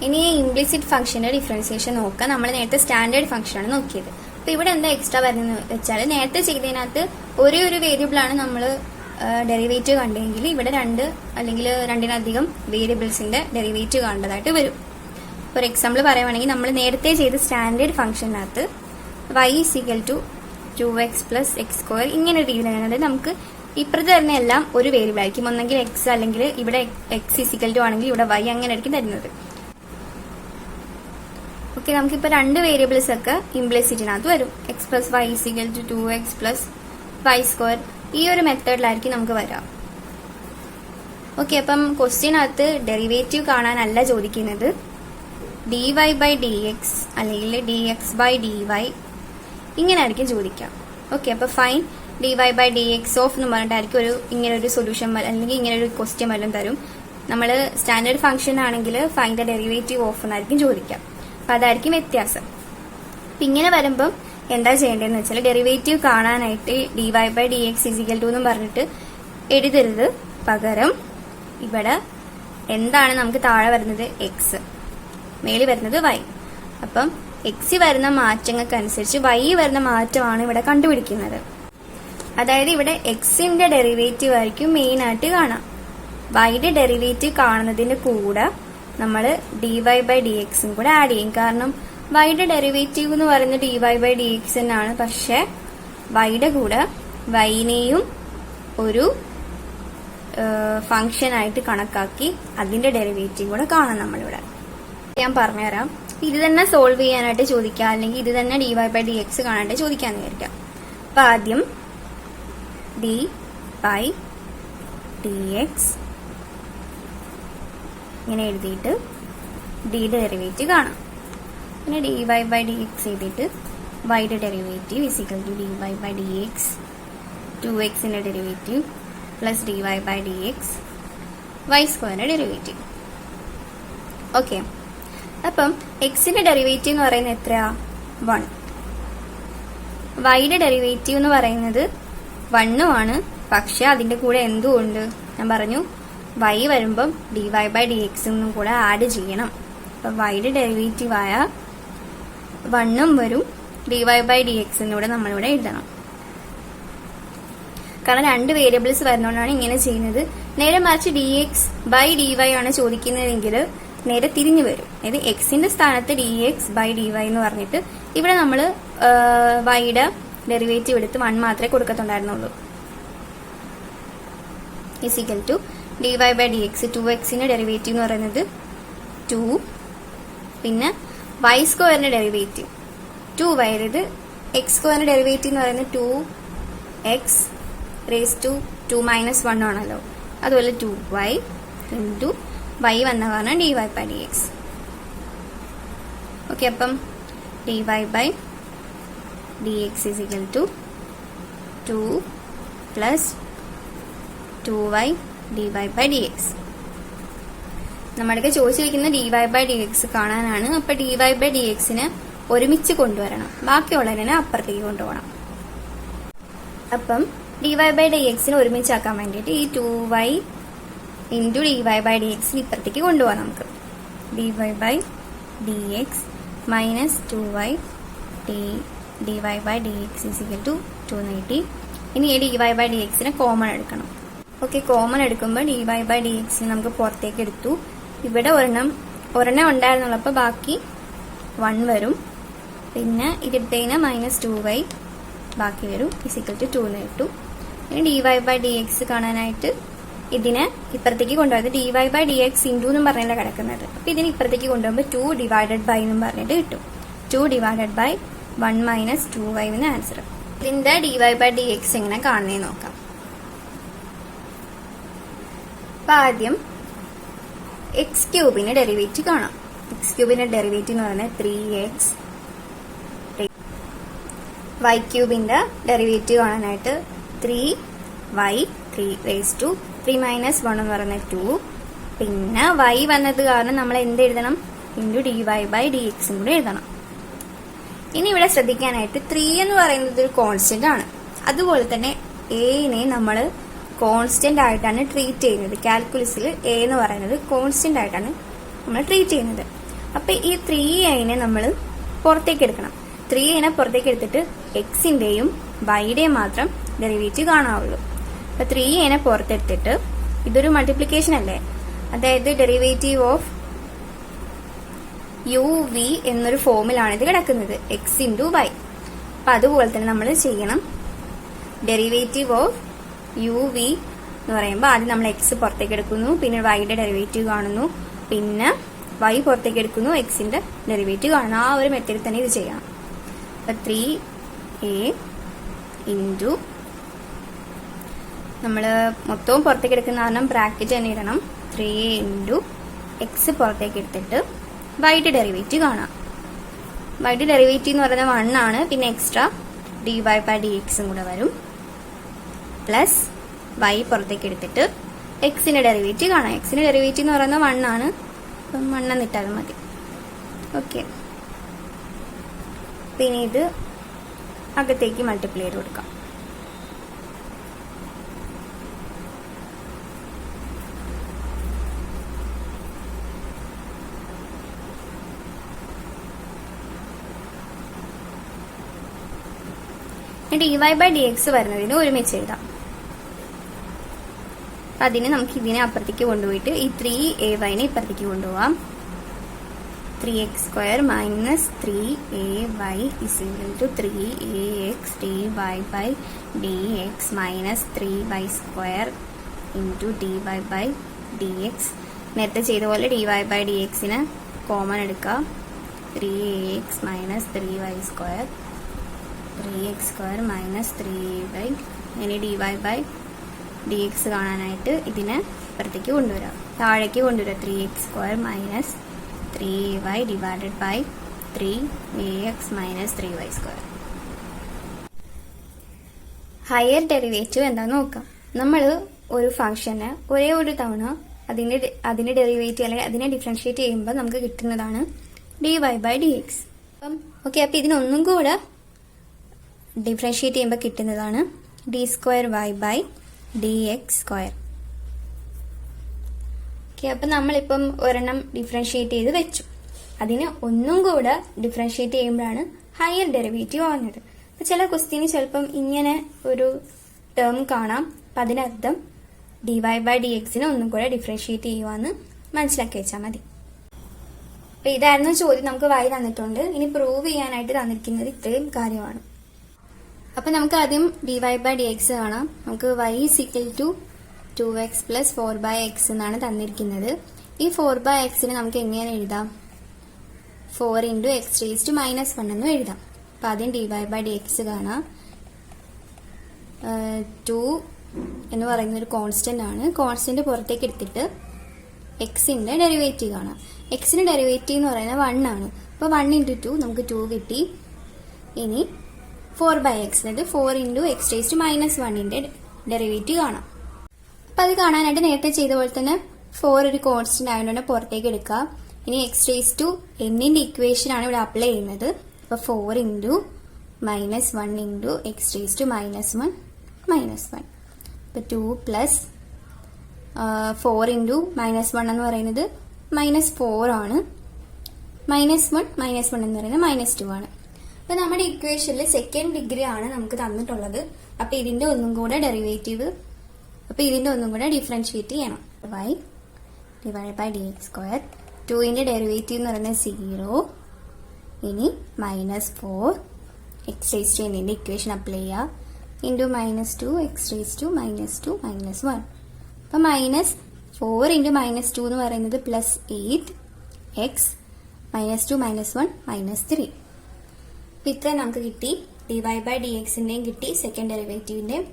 ഇനി ഇംപ്ലിസിറ്റ് ഫംഗ്ഷന്റെ ഡിഫറൻസിയേഷൻ നോക്കാം. നമ്മൾ നേരത്തെ സ്റ്റാൻഡേർഡ് ഫംഗ്ഷൻ ആണ് നോക്കിയത്. അപ്പൊ ഇവിടെ എന്താ എക്സ്ട്രാ വരുന്നത് വെച്ചാൽ, നേരത്തെ ചെയ്തതിനകത്ത് ഒരേ ഒരു വേരിയബിൾ ആണ് നമ്മൾ ഡെറിവേറ്റീവ് കണ്ടെങ്കിൽ ഇവിടെ രണ്ട് അല്ലെങ്കിൽ രണ്ടിലധികം വേരിയബിൾസിന്റെ ഡെറിവേറ്റീവ് കണ്ടതായിട്ട് വരും. ഫോർ എക്സാമ്പിൾ പറയുവാണെങ്കിൽ നമ്മൾ നേരത്തെ ചെയ്ത സ്റ്റാൻഡേർഡ് ഫംഗ്ഷനകത്ത് y = 2x + x² ഇങ്ങനെ ഒരു രീതിയിലാണ്. നമുക്ക് ഇപ്പുറത്ത് തരുന്ന എല്ലാം ഒരു വേരിയബിൾ ആയിരിക്കും. ഒന്നെങ്കിൽ എക്സ്, അല്ലെങ്കിൽ ഇവിടെ x = ആണെങ്കിൽ ഇവിടെ y, അങ്ങനെ ആയിരിക്കും തരുന്നത്. ഓക്കെ, നമുക്കിപ്പോൾ രണ്ട് വേരിയബിൾസ് ഒക്കെ ഇംപ്ലിസിറ്റിനകത്ത് വരും. x + y = 2x + y². ഈ ഒരു മെത്തേഡിലായിരിക്കും നമുക്ക് വരാം. ഓക്കെ, അപ്പം ക്വസ്റ്റ്യനകത്ത് ഡെറിവേറ്റീവ് കാണാനല്ല ചോദിക്കുന്നത്, dy/dx അല്ലെങ്കിൽ dx/dy ഇങ്ങനെ ആയിരിക്കും ചോദിക്കാം. ഓക്കെ, അപ്പൊ ഫൈൻ dy/dx ഓഫ് എന്ന് പറഞ്ഞിട്ടായിരിക്കും ഇങ്ങനെ ഒരു സൊല്യൂഷൻ അല്ലെങ്കിൽ ഇങ്ങനെ ഒരു ക്വസ്റ്റ്യൻ വല്ലതും തരും. നമ്മൾ സ്റ്റാൻഡേർഡ് ഫംഗ്ഷൻ ആണെങ്കിൽ ഫൈൻ ദ ഡെറിവേറ്റീവ് ഓഫ് എന്നായിരിക്കും ചോദിക്കാം. അപ്പൊ അതായിരിക്കും വ്യത്യാസം. അപ്പൊ ഇങ്ങനെ വരുമ്പം എന്താ ചെയ്യേണ്ടതെന്ന് വെച്ചാൽ, ഡെറിവേറ്റീവ് കാണാനായിട്ട് dy/dx = എന്ന് പറഞ്ഞിട്ട് എഴുതരുത്. പകരം ഇവിടെ എന്താണ് നമുക്ക് താഴെ വരുന്നത് എക്സ്, മേളിൽ വരുന്നത് y. അപ്പം എക്സ് വരുന്ന മാറ്റങ്ങൾക്കനുസരിച്ച് y വരുന്ന മാറ്റമാണ് ഇവിടെ കണ്ടുപിടിക്കുന്നത്. അതായത് ഇവിടെ എക്സിന്റെ ഡെറിവേറ്റീവ് ആയിരിക്കും മെയിൻ ആയിട്ട് കാണാം. വൈയുടെ ഡെറിവേറ്റീവ് കാണുന്നതിന്റെ കൂടെ നമ്മൾ dy/dx കൂടെ ആഡ് ചെയ്യും. കാരണം വൈയുടെ ഡെറിവേറ്റീവ് എന്ന് പറയുന്നത് dy/dx എന്നാണ്. പക്ഷെ വൈയുടെ കൂടെ വൈനെയും ഒരു ഫംഗ്ഷൻ ആയിട്ട് കണക്കാക്കി അതിന്റെ ഡെറിവേറ്റീവ് കൂടെ കാണാം നമ്മളിവിടെ. ഞാൻ പറഞ്ഞുതരാം. ഇത് തന്നെ സോൾവ് ചെയ്യാനായിട്ട് ചോദിക്കാം, അല്ലെങ്കിൽ ഇത് തന്നെ dy/dx കാണാനായിട്ട് ചോദിക്കാന്ന് വിചാരിക്കാം. അപ്പൊ ആദ്യം dy/dx ഇങ്ങനെ എഴുതിയിട്ട് ഡിയുടെ ഡെറിവേറ്റീവ് കാണാം. പിന്നെ dy/dx എഴുതിയിട്ട് വൈയുടെ ഡെറിവേറ്റീവ് = dy/dx 2xന്റെ derivative plus dy/dx y² derivative. Okay, അപ്പം എക്സിന്റെ ഡെറിവേറ്റീവ് എന്ന് പറയുന്നത് എത്രയാ? 1. വൈയുടെ ഡെറിവേറ്റീവ് എന്ന് പറയുന്നത് 1 ആണ്. പക്ഷെ അതിന്റെ കൂടെ എന്തുകൊണ്ട് ഞാൻ പറഞ്ഞു, y വരുമ്പം dy/dx എന്നും കൂടെ ആഡ് ചെയ്യണം. അപ്പൊ വൈയുടെ ഡെറിവേറ്റീവ് ആയ 1 വരും, dy/dx എന്നൂടെ നമ്മളിവിടെ എഴുതണം. കാരണം രണ്ട് വേരിയബിൾസ് വരുന്നതുകൊണ്ടാണ് ഇങ്ങനെ ചെയ്യുന്നത്. നേരെ മറിച്ച് dx/dy ആണ് ചോദിക്കുന്നതെങ്കിൽ നേരെ തിരിഞ്ഞു വരും. അതായത് എക്സിന്റെ സ്ഥാനത്ത് dx/dy എന്ന് പറഞ്ഞിട്ട് ഇവിടെ നമ്മൾ വൈയുടെ ഡെറിവേറ്റീവ് എടുത്ത് 1 മാത്രമേ കൊടുക്കത്തുണ്ടായിരുന്നുള്ളൂ. = dy/dx 2xന്റെ ഡെറിവേറ്റീവ് എന്ന് പറയുന്നത് 2, പിന്നെ y² ഡെറിവേറ്റീവ് 2y, ഇത് x² ഡെറിവേറ്റീവ് എന്ന് പറയുന്നത് 2x raised to 2 - 1 ആണല്ലോ. അതുപോലെ 2y into y വന്ന കാരണം dy/dx. ഓക്കെ, അപ്പം dy/dx = 2 + 2y dy/dx. നമ്മൾക്ക് ചോദിച്ചിരിക്കുന്ന dy/dx കാണാനാണ്. അപ്പൊ dy/dxനെ ഒരുമിച്ച് കൊണ്ടുവരണം, ബാക്കിയുള്ളതിനെ അപ്പുറത്തേക്ക് കൊണ്ടുപോകണം. അപ്പം dy/dxനെ ഒരുമിച്ചാക്കാൻ വേണ്ടിയിട്ട് ഈ 2y into dy/dx ഇപ്പുറത്തേക്ക് കൊണ്ടുപോകാം നമുക്ക്. dy/dx minus 2y dy/dx = 290. ഇനി dy/dxനെ കോമൺ എടുക്കണം. ഓക്കെ, കോമൺ എടുക്കുമ്പോൾ dy/dx നമുക്ക് പുറത്തേക്ക് എടുത്തു. ഇവിടെ ഒരെണ്ണം ഉണ്ടായിരുന്നുള്ളൂ, അപ്പൊ ബാക്കി 1 വരും. പിന്നെ ഇതെടുത്തതിന് -2y ബാക്കി വരും = 2 എന്ന് കിട്ടും. ഇനി dy/dx കാണാനായിട്ട് ഇതിനെ ഇപ്പുറത്തേക്ക് കൊണ്ടുപോയത് dy/dx ഇൻറ്റു എന്നും പറഞ്ഞിട്ട് കിടക്കുന്നത്. അപ്പൊ ഇതിന് ഇപ്പുറത്തേക്ക് കൊണ്ടുപോകുമ്പോൾ 2 / എന്നും പറഞ്ഞിട്ട് കിട്ടും. 2 / 1 - 2y എന്ന് ആൻസർ. ഇതിന്റെ dy/dx എങ്ങനെ കാണുന്നതെന്ന് നോക്കാം. അപ്പൊ ആദ്യം x³ ഡെറിവേറ്റീവ് കാണാം. x³ ഡെറിവേറ്റീവ് എന്ന് പറയുന്നത് 3x. y³ ഡെറിവേറ്റീവ് കാണാനായിട്ട് 3y 3 raised to 3 - 1 എന്ന് പറയുന്നത് 2. പിന്നെ y വന്നത് കാരണം നമ്മൾ എന്ത് എഴുതണം? Into d y by d എക്സും കൂടെ എഴുതണം. ഇനി ഇവിടെ ശ്രദ്ധിക്കാനായിട്ട് 3 എന്ന് പറയുന്നത് ഒരു കോൺസ്റ്റന്റ് ആണ്. അതുപോലെ തന്നെ എനെ നമ്മൾ കോൺസ്റ്റന്റ് ആയിട്ടാണ് ട്രീറ്റ് ചെയ്യുന്നത്. കാൽക്കുലസിൽ എ എന്ന് പറയുന്നത് കോൺസ്റ്റന്റ് ആയിട്ടാണ് നമ്മൾ ട്രീറ്റ് ചെയ്യുന്നത്. അപ്പൊ ഈ 3a നമ്മൾ പുറത്തേക്ക് എടുക്കണം. 3a പുറത്തേക്ക് എടുത്തിട്ട് എക്സിന്റെയും വൈയുടെയും മാത്രം ഡെറിവേറ്റീവ് കാണാവുള്ളൂ. അപ്പൊ 3a പുറത്തെടുത്തിട്ട് ഇതൊരു മൾട്ടിപ്ലിക്കേഷൻ അല്ലേ, അതായത് ഡെറിവേറ്റീവ് ഓഫ് യു വി എന്നൊരു ഫോമിലാണ് ഇത് കിടക്കുന്നത്, എക്സ് ഇൻറ്റു വൈ. അപ്പൊ അതുപോലെ തന്നെ നമ്മൾ ചെയ്യണം. ഡെറിവേറ്റീവ് ഓഫ് യു വി എന്ന് പറയുമ്പോൾ ആദ്യം നമ്മൾ എക്സ് പുറത്തേക്ക് എടുക്കുന്നു, പിന്നെ വൈയുടെ ഡെറിവേറ്റീവ് കാണുന്നു, പിന്നെ വൈ പുറത്തേക്ക് എടുക്കുന്നു, എക്സിന്റെ ഡെറിവേറ്റീവ് കാണുന്നു. ആ ഒരു മെത്തേഡിൽ തന്നെ ഇത് ചെയ്യണം. അപ്പൊ 3a ഇൻറ്റു നമ്മൾ മൊത്തവും പുറത്തേക്ക് എടുക്കുന്ന കാരണം ബ്രാക്കറ്റ് തന്നെ ഇടണം. 3a ഇൻറ്റു എക്സ് പുറത്തേക്ക് എടുത്തിട്ട് വൈയുടെ ഡെറിവേറ്റീവ് കാണാം. വൈയുടെ ഡെറിവേറ്റീവ് എന്ന് പറയുന്നത് 1 ആണ്. പിന്നെ extra d y by d എക്സും കൂടെ വരും. പ്ലസ് വൈ പുറത്തേക്ക് എടുത്തിട്ട് എക്സിന്റെ ഡെറിവേറ്റീവ് കാണാം. എക്സിന്റെ ഡെറിവേറ്റീവ് എന്ന് പറയുന്നത് 1 ആണ്. അപ്പം 1 എന്നിട്ടാലും മതി. ഓക്കെ, പിന്നെ ഇത് അകത്തേക്ക് മൾട്ടിപ്ലൈ ചെയ്ത് കൊടുക്കാം. D y by d x വരുന്നതിന് ഒരുമിച്ച് എഴുതാം. അതിന് നമുക്ക് ഇതിനെ അപ്പുറത്തേക്ക് കൊണ്ടുപോയിട്ട് ഈ 3ay ഇപ്പുറത്തേക്ക് കൊണ്ടുപോവാം. 3x² minus 3ay is equal to 3ax dy by dx minus 3y² into dy by dx. നേരത്തെ ചെയ്ത പോലെ dy ബൈ dxന് കോമൺ എടുക്കാം. 3ax minus 3y² 3x² minus 3ay. ഇനി dy ബൈ dx കാണാനായിട്ട് ഇതിനെ ഇപ്പുറത്തേക്ക് കൊണ്ടുവരാം, താഴേക്ക് കൊണ്ടുവരാം. 3x² minus 3ay divided by 3ax minus 3y². Higher derivative എന്താന്ന് നോക്കാം. നമ്മൾ ഒരു ഫംഗ്ഷന് ഒരേ ഒരു തവണ അതിന്റെ ഡെറിവേറ്റീവ് അല്ലെങ്കിൽ അതിനെ ഡിഫറൻഷിയേറ്റ് ചെയ്യുമ്പോൾ നമുക്ക് കിട്ടുന്നതാണ് dy ബൈ dx. അപ്പം ഓക്കെ, അപ്പൊ ഇതിനൊന്നും കൂടെ ഡിഫറൻഷിയേറ്റ് ചെയ്യുമ്പോൾ കിട്ടുന്നതാണ് d² ബൈ dx². ഓക്കെ, അപ്പൊ നമ്മളിപ്പം ഒരെണ്ണം ഡിഫറൻഷിയേറ്റ് ചെയ്ത് വെച്ചു. അതിന് ഒന്നും കൂടെ ഡിഫറൻഷിയേറ്റ് ചെയ്യുമ്പോഴാണ് ഹയർ ഡെറിവേറ്റീവ് ആവുന്നത്. അപ്പൊ ചില ക്വസ്റ്റ്യന് ചിലപ്പം ഇങ്ങനെ ഒരു ടേം കാണാം. അപ്പൊ അതിനർത്ഥം dy ബൈ dxനെ ഒന്നും കൂടെ ഡിഫറൻഷിയേറ്റ് ചെയ്യുവാന്ന് മനസ്സിലാക്കി വെച്ചാൽ മതി. അപ്പൊ ഇതായിരുന്നു ചോദ്യം. നമുക്ക് y തന്നിട്ടുണ്ട്. ഇനി പ്രൂവ് ചെയ്യാനായിട്ട് തന്നിരിക്കുന്നത് ഇത്രയും കാര്യമാണ്. അപ്പൊ നമുക്ക് ആദ്യം dy ബൈ dx കാണാം. നമുക്ക് y is equal to 2x plus 4/x എന്നാണ് തന്നിരിക്കുന്നത്. ഈ 4/xനെ നമുക്ക് എങ്ങനെ എഴുതാം? 4 into x raised to -1 എന്നും എഴുതാം. അപ്പൊ ആദ്യം dy ബൈ dx കാണാം. 2 എന്ന് പറയുന്ന ഒരു കോൺസ്റ്റന്റ് ആണ്. കോൺസ്റ്റന്റ് പുറത്തേക്ക് എടുത്തിട്ട് എക്സിന്റെ ഡെറിവേറ്റീവ് കാണാം. എക്സിന്റെ ഡെറിവേറ്റീവ് എന്ന് പറയുന്നത് 1 ആണ്. അപ്പൊ 1 into 2 നമുക്ക് 2 കിട്ടി. ഇനി 4/x, അതായത് 4 into x raised to -1ന്റെ ഡെറിവേറ്റീവ് കാണാം. അപ്പൊ അത് കാണാനായിട്ട് നേരത്തെ ചെയ്ത പോലെ തന്നെ 4 ഒരു കോൺസ്റ്റന്റ് ആയതുകൊണ്ട് പുറത്തേക്ക് എടുക്കുക. ഇനി x raised to n-ന്റെ ഇക്വേഷൻ ആണ് ഇവിടെ അപ്ലൈ ചെയ്യുന്നത്. അപ്പൊ 4 into -1 into x raised to -1. അപ്പൊ 2 പ്ലസ് 4 into -1 എന്ന് പറയുന്നത് -4 ആണ്. -1 എന്ന് പറയുന്നത് -2 ആണ്. അപ്പൊ നമ്മുടെ ഇക്വേഷനിൽ സെക്കൻഡ് ഡിഗ്രി ആണ് നമുക്ക് തന്നിട്ടുള്ളത്. അപ്പൊ ഇതിന്റെ ഒന്നും കൂടെ ഡിഫറൻഷിയേറ്റ് ചെയ്യണം. y divide by dx². 2ന്റെ ഡെറിവേറ്റീവ് എന്ന് പറയുന്നത് 0. ഇനി -4 x raised to n-ന്റെ ഇക്വേഷൻ അപ്ലൈ ചെയ്യുക. Into -2 x raised to -2 -1. അപ്പൊ -4 into -2 എന്ന് പറയുന്നത് +8 x -2 -1 -3. അപ്പൊ ഇത്രയും നമുക്ക് കിട്ടി. dy ബൈ dxന്റെയും കിട്ടി, സെക്കൻഡ് ഡെറിവേറ്റീവിന്റെയും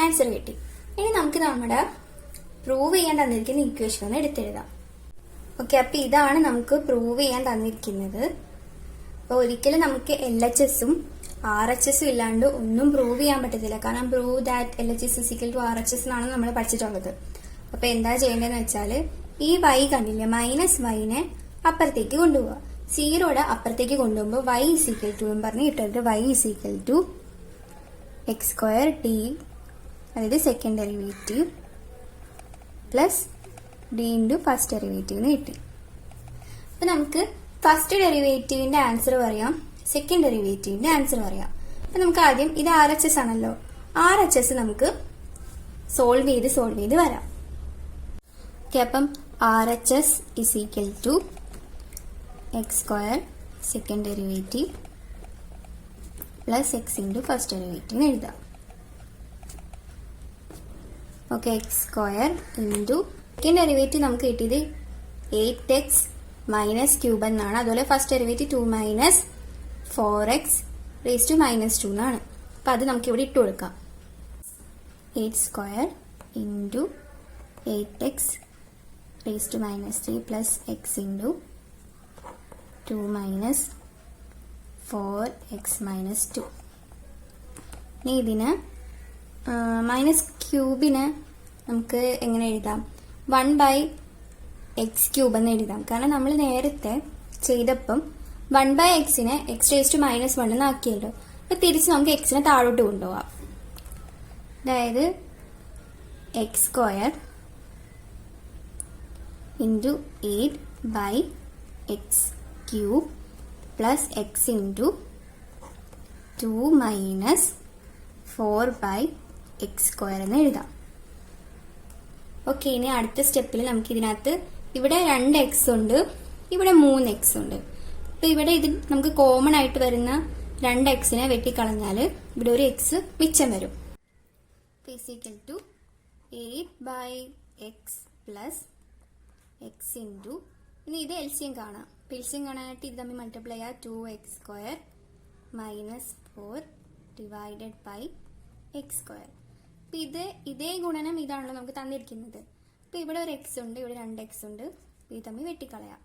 ആൻസർ കിട്ടി. ഇനി നമുക്ക് നമ്മുടെ പ്രൂവ് ചെയ്യാൻ തന്നിരിക്കുന്ന ഇക്വേഷൻ ഒന്ന് എടുത്തെഴുതാം. ഓക്കെ, അപ്പൊ ഇതാണ് നമുക്ക് പ്രൂവ് ചെയ്യാൻ തന്നിരിക്കുന്നത്. അപ്പൊ ഒരിക്കലും നമുക്ക് LHSഉം RHSഉം ഇല്ലാണ്ട് ഒന്നും പ്രൂവ് ചെയ്യാൻ പറ്റത്തില്ല. കാരണം prove that LHS is equal to RHS എന്നാണ് നമ്മൾ പഠിച്ചിട്ടുള്ളത്. അപ്പൊ എന്താ ചെയ്യേണ്ടതെന്ന് വെച്ചാൽ ഈ y കണ്ടില്ലേ, -yനെ അപ്പുറത്തേക്ക് കൊണ്ടുപോവുക. 0 അപ്പുറത്തേക്ക് കൊണ്ടുപോകുമ്പോൾ y is equal to എന്ന് പറഞ്ഞ് കിട്ടുന്നത് y is equal to x square d, അതായത് second derivative plus d into first derivative എന്ന് കിട്ടി. അപ്പൊ നമുക്ക് ഫസ്റ്റ് ഡെറിവേറ്റീവിന്റെ ആൻസർ പറയാം, സെക്കൻഡ് ഡെറിവേറ്റീവിന്റെ ആൻസർ പറയാം. അപ്പൊ നമുക്ക് ആദ്യം ഇത് RHS ആണല്ലോ, RHS നമുക്ക് സോൾവ് ചെയ്ത് വരാം. ഓക്കെ, അപ്പം RHS is equal to x square second derivative plus x into first derivative എഴുതാം. Okay, x square into second derivative നമുക്ക് കിട്ടിയത് 8x മൈനസ് ക്യൂബ് എന്നാണ്. അതുപോലെ first derivative 2 minus 4x raise to -2 എന്നാണ്. അപ്പൊ അത് നമുക്ക് ഇവിടെ ഇട്ട് കൊടുക്കാം. 8 square into 8x raise to -3 plus x into 2 minus 4x -2. ഇനി ഇതിന് മൈനസ് ക്യൂബിന് നമുക്ക് എങ്ങനെ എഴുതാം? 1/x³ എന്ന് എഴുതാം. കാരണം നമ്മൾ നേരത്തെ ചെയ്തപ്പം 1/xനെ x raised to -1 എന്ന് ആക്കിയല്ലോ. അപ്പൊ തിരിച്ച് നമുക്ക് എക്സിനെ താഴോട്ട് കൊണ്ടുപോകാം. അതായത് x square into 8/x³ plus x into 2 minus 4/x² എന്ന് എഴുതാം. ഓക്കെ, ഇനി അടുത്ത സ്റ്റെപ്പിൽ നമുക്ക് ഇതിനകത്ത് ഇവിടെ 2x ഉണ്ട്, ഇവിടെ 3x ഉണ്ട്. അപ്പൊ ഇവിടെ ഇത് നമുക്ക് കോമൺ ആയിട്ട് വരുന്ന 2xനെ വെട്ടിക്കളഞ്ഞാൽ ഇവിടെ ഒരു x മിച്ചം വരും. Equal to 8/x plus x into, ഇനി ഇത് എൽസിയം കാണാം. എൽസിയം കാണാനായിട്ട് ഇത് തമ്മിൽ മൾട്ടിപ്ലൈ ചെയ്യാം. 2x² minus 4 divided by x². അപ്പൊ ഇതേ ഗുണനം ഇതാണല്ലോ നമുക്ക് തന്നിരിക്കുന്നത്. അപ്പൊ ഇവിടെ ഒരു x ഉണ്ട്, ഇവിടെ 2x ഉണ്ട്. ഇത് തമ്മിൽ വെട്ടിക്കളയാം.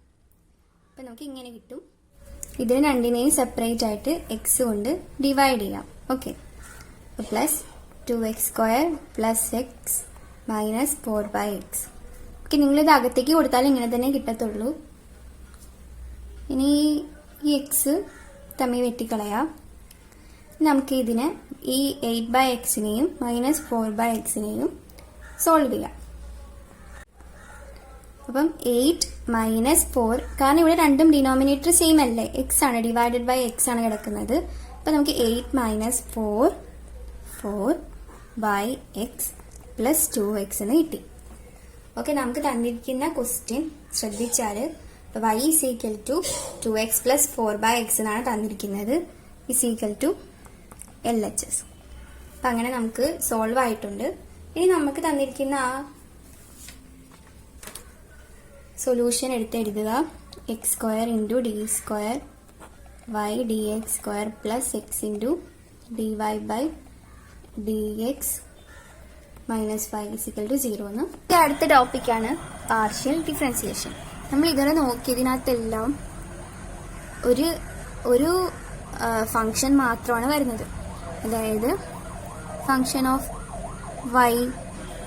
അപ്പൊ നമുക്ക് ഇങ്ങനെ കിട്ടും. ഇതിന് രണ്ടിനെയും സെപ്പറേറ്റ് ആയിട്ട് x കൊണ്ട് ഡിവൈഡ് ചെയ്യാം. Okay, plus 2x² plus x minus 4/x. Okay, നിങ്ങളിത് അകത്തേക്ക് കൊടുത്താൽ ഇങ്ങനെ തന്നെ കിട്ടത്തുള്ളൂ. ഇനി ഈ x തമ്മിൽ വെട്ടിക്കളയാം. നമുക്ക് ഇതിനെ ഈ 8/xനെയും മൈനസ് 4/xനെയും സോൾവ് ചെയ്യാം. അപ്പം 8 മൈനസ് 4, കാരണം ഇവിടെ രണ്ടും ഡിനോമിനേറ്റർ സെയിം അല്ലേ, x ആണ്, ഡിവൈഡഡ് ബൈ x ആണ് കിടക്കുന്നത്. അപ്പൊ നമുക്ക് 8 മൈനസ് 4/x പ്ലസ് 2x എന്ന് കിട്ടി. ഓക്കെ, നമുക്ക് തന്നിരിക്കുന്ന ക്വസ്റ്റ്യൻ ശ്രദ്ധിച്ചാൽ y is equal to 2x plus 4/x എന്നാണ് തന്നിരിക്കുന്നത്. is equal to LHS. അപ്പം അങ്ങനെ നമുക്ക് സോൾവ് ആയിട്ടുണ്ട്. ഇനി നമുക്ക് തന്നിരിക്കുന്ന ആ സൊല്യൂഷൻ എഴുതുക. x² into d² y dx² plus x into dy by dx minus y is equal to 0 എന്ന്. അടുത്ത ടോപ്പിക്കാണ് പാർഷ്യൽ ഡിഫറൻസിയേഷൻ. നമ്മൾ ഇതുവരെ നോക്കിയതിനകത്തെല്ലാം ഒരു ഫംഗ്ഷൻ മാത്രമാണ് വരുന്നത്. അതായത് ഫംഗ്ഷൻ ഓഫ് y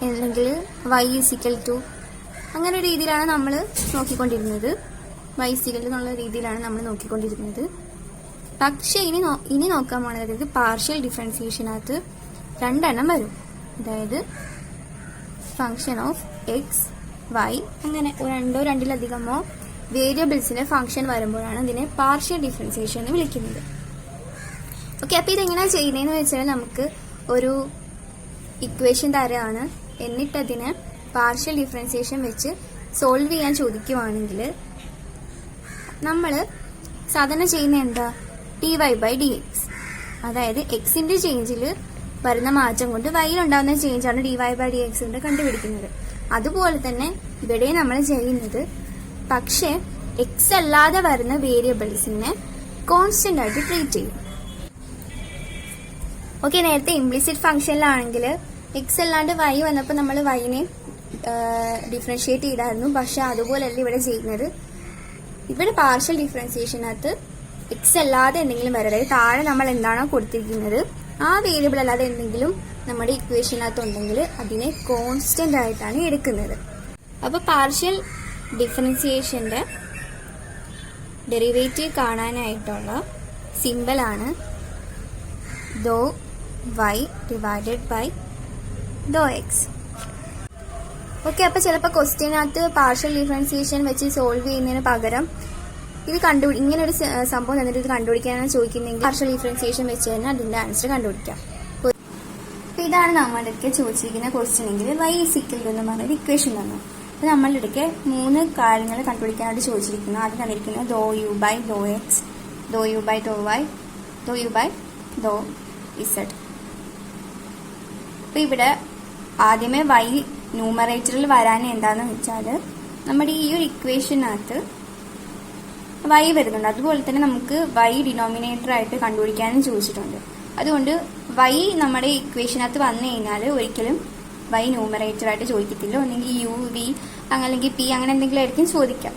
അല്ലെങ്കിൽ y is equal to അങ്ങനെ രീതിയിലാണ് നമ്മൾ നോക്കിക്കൊണ്ടിരുന്നത്. y is equal to എന്നുള്ള രീതിയിലാണ് നമ്മൾ നോക്കിക്കൊണ്ടിരുന്നത്. പക്ഷെ ഇനി നോക്കാൻ പോണത്, അതായത് പാർഷ്യൽ ഡിഫറൻസിയേഷനകത്ത് 2 എണ്ണം വരും. അതായത് ഫംഗ്ഷൻ ഓഫ് x y അങ്ങനെ രണ്ടിലധികമോ വേരിയബിൾസിന്റെ ഫംഗ്ഷൻ വരുമ്പോഴാണ് ഇതിനെ പാർഷ്യൽ ഡിഫറൻസിയേഷൻ എന്ന് വിളിക്കുന്നത്. ഓക്കെ, അപ്പൊ ഇതെങ്ങനെയാണ് ചെയ്യുന്നതെന്ന് വെച്ചാൽ നമുക്ക് ഒരു ഇക്വേഷൻ തരാണ്, എന്നിട്ട് അതിനെ പാർഷ്യൽ ഡിഫറൻസിയേഷൻ വെച്ച് സോൾവ് ചെയ്യാൻ ചോദിക്കുവാണെങ്കിൽ നമ്മൾ സാധാരണ ചെയ്യുന്ന എന്താ, dy ബൈ dx. അതായത് എക്സിന്റെ ചേഞ്ചിൽ വരുന്ന മാറ്റം കൊണ്ട് വൈയിൽ ഉണ്ടാകുന്ന ചേഞ്ചാണ് dy ബൈ dx കൊണ്ട് കണ്ടുപിടിക്കുന്നത്. അതുപോലെ തന്നെ ഇവിടെ നമ്മൾ ചെയ്യുന്നത്, പക്ഷെ എക്സ് അല്ലാതെ വരുന്ന വേരിയബിൾസിനെ കോൺസ്റ്റന്റ് ആയിട്ട് ട്രീറ്റ് ചെയ്യും. ഓക്കെ, നേരത്തെ ഇംപ്ലിസിറ്റ് ഫംഗ്ഷനിലാണെങ്കിൽ എക്സ് അല്ലാണ്ട് വൈ വന്നപ്പോൾ നമ്മൾ വൈനെ ഡിഫറൻഷിയേറ്റ് ചെയ്തായിരുന്നു. പക്ഷെ അതുപോലല്ല ഇവിടെ ചെയ്യുന്നത്. ഇവിടെ പാർഷ്യൽ ഡിഫറൻസിയേഷനകത്ത് എക്സ് അല്ലാതെ എന്തെങ്കിലും വരും, അതായത് താഴെ നമ്മൾ എന്താണോ കൊടുത്തിരിക്കുന്നത് ആ വേരിയബിൾ അല്ലാതെ എന്തെങ്കിലും നമ്മുടെ ഇക്വേഷനകത്ത് ഉണ്ടെങ്കിൽ അതിനെ കോൺസ്റ്റന്റ് ആയിട്ടാണ് എടുക്കുന്നത്. അപ്പൊ പാർഷ്യൽ ഡിഫറൻസിയേഷന്റെ ഡെറിവേറ്റീവ് കാണാനായിട്ടുള്ള സിമ്പിളാണ് do y divided by do x. Okay, അപ്പോൾ ചിലപ്പോൾ ക്വസ്റ്റ്യനകത്ത് പാർഷ്യൽ ഡിഫറൻസിയേഷൻ വെച്ച് സോൾവ് ചെയ്യുന്നതിന് പകരം ഇത് ഇങ്ങനെ ഒരു സംഭവം തന്നിട്ട് ഇത് കണ്ടുപിടിക്കാനാണ് ചോദിക്കുന്നതെങ്കിൽ പാർഷ്യൽ ഡിഫറൻസിയേഷൻ വെച്ച് തന്നെ അതിന്റെ ആൻസർ കണ്ടുപിടിക്കാം. അപ്പോൾ ഇതാണ് നമ്മളുടെ ചോദിച്ചിരിക്കുന്ന ക്വസ്റ്റ്യൻ എങ്കിൽ y = എന്ന് പറഞ്ഞൊരു ഇക്വേഷൻ തന്നു. അപ്പോൾ നമ്മളുടെ 3 കാര്യങ്ങൾ കണ്ടുപിടിക്കാനായിട്ട് ചോദിച്ചിരിക്കുന്നു. ആദ്യം തന്നിരിക്കുന്നത് do u by do x, do u by do y, do u by do z. അപ്പോൾ ഇവിടെ ആദ്യമേ y ന്യൂമറേറ്ററിൽ വരാൻ എന്താണെന്ന് വെച്ചാൽ നമ്മുടെ ഈ ഒരു ഇക്വേഷനകത്ത് y വരുന്നുണ്ട്. അതുപോലെ തന്നെ നമുക്ക് y ഡിനോമിനേറ്റർ ആയിട്ട് കണ്ടുപിടിക്കാനും ചോദിച്ചിട്ടുണ്ട്. അതുകൊണ്ട് y നമ്മുടെ ഇക്വേഷനകത്ത് വന്നു കഴിഞ്ഞാൽ ഒരിക്കലും y ന്യൂമറേറ്റർ ആയിട്ട് ചോദിക്കത്തില്ല. ഒന്നെങ്കിൽ യു വി അല്ലെങ്കിൽ പി അങ്ങനെ എന്തെങ്കിലും ആയിരിക്കും ചോദിക്കാം.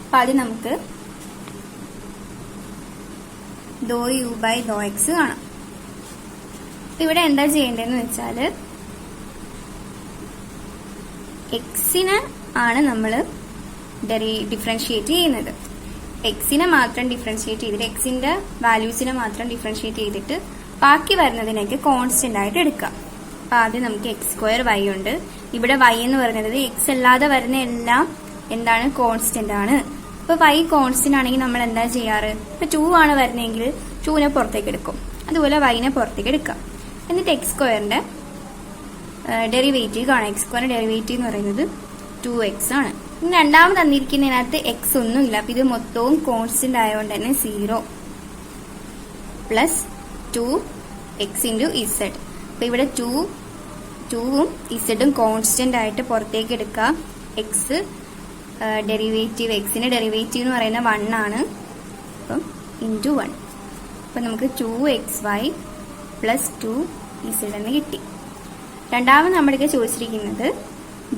അപ്പം ആദ്യം നമുക്ക് ഡോ യു ബൈ ഡോ എക്സ് കാണാം. ഇവിടെ എന്താ ചെയ്യേണ്ടതെന്ന് വെച്ചാൽ എക്സിനെ ആണ് നമ്മൾ ഡിഫറൻഷിയേറ്റ് ചെയ്യുന്നത്. എക്സിനെ മാത്രം ഡിഫറൻഷിയേറ്റ് ചെയ്തിട്ട് എക്സിന്റെ വാല്യൂസിനെ മാത്രം ഡിഫറൻഷിയേറ്റ് ചെയ്തിട്ട് ബാക്കി വരുന്നതിനൊക്കെ കോൺസ്റ്റന്റ് ആയിട്ട് എടുക്കാം. അപ്പൊ ആദ്യം നമുക്ക് x² y ഉണ്ട്. ഇവിടെ y എന്ന് പറയുന്നത് എക്സ് അല്ലാതെ വരുന്ന എല്ലാം എന്താണ് കോൺസ്റ്റന്റ് ആണ്. ഇപ്പൊ y കോൺസ്റ്റന്റ് ആണെങ്കിൽ നമ്മൾ എന്താ ചെയ്യാറ്? ഇപ്പൊ 2 ആണ് വരുന്നതെങ്കിൽ 2നെ പുറത്തേക്ക് എടുക്കും. അതുപോലെ y-നെ പുറത്തേക്ക് എടുക്കാം. എന്നിട്ട് x² ഡെറിവേറ്റീവ് കാണാം. x² ഡെറിവേറ്റീവ് എന്ന് പറയുന്നത് 2x ആണ്. ഇനി രണ്ടാമത് തന്നിരിക്കുന്നതിനകത്ത് x ഒന്നുമില്ല. അപ്പൊ ഇത് മൊത്തവും കോൺസ്റ്റന്റ് ആയതുകൊണ്ട് തന്നെ 0 പ്ലസ് 2x ഇൻറ്റു ഇസഡ്. അപ്പൊ ഇവിടെ 2ഉം ഇസഡും കോൺസ്റ്റന്റ് ആയിട്ട് പുറത്തേക്ക് എടുക്കാം. എക്സ് ഡെറിവേറ്റീവ് എക്സിന്റെ ഡെറിവേറ്റീവ് എന്ന് പറയുന്നത് 1 ആണ്. അപ്പം ഇൻറ്റു 1. അപ്പം നമുക്ക് 2xy പ്ലസ് 2z എന്ന് കിട്ടി. രണ്ടാമത് നമ്മുടെ ചോദിച്ചിരിക്കുന്നത്